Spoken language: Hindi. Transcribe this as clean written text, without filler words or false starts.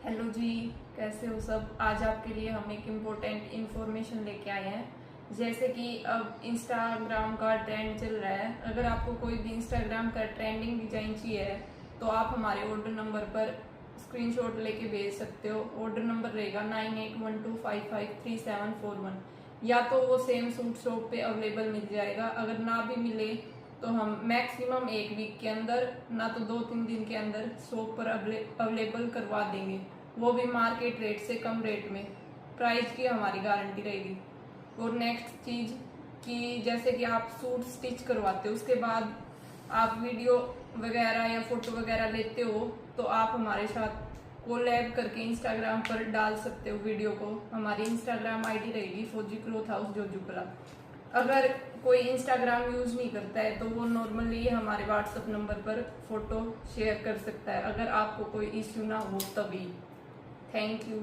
हेलो जी, कैसे हो सब। आज आपके लिए हम एक इम्पोर्टेंट इन्फॉर्मेशन लेके आए हैं। जैसे कि अब इंस्टाग्राम का ट्रेंड चल रहा है। अगर आपको कोई भी इंस्टाग्राम का ट्रेंडिंग डिजाइन चाहिए तो आप हमारे ऑर्डर नंबर पर स्क्रीनशॉट लेके भेज सकते हो। ऑर्डर नंबर रहेगा 9812553741। या तो वो सेम सूट शॉप पे अवेलेबल मिल जाएगा, अगर ना भी मिले तो हम मैक्सिमम एक वीक के अंदर, ना तो 2-3 दिन के अंदर शॉप पर अवेलेबल करवा देंगे, वो भी मार्केट रेट से कम रेट में। प्राइस की हमारी गारंटी रहेगी। और नेक्स्ट चीज कि जैसे कि आप सूट स्टिच करवाते हो, उसके बाद आप वीडियो वगैरह या फोटो वगैरह लेते हो तो आप हमारे साथ कोलैब करके इंस्टाग्राम पर डाल सकते हो वीडियो को। हमारी इंस्टाग्राम आईडी रहेगी फौजी क्लॉथ हाउस जोजूकला। अगर कोई इंस्टाग्राम यूज नहीं करता है तो वो नॉर्मली हमारे व्हाट्सएप नंबर पर फोटो शेयर कर सकता है, अगर आपको कोई इश्यू ना हो तभी। Thank you.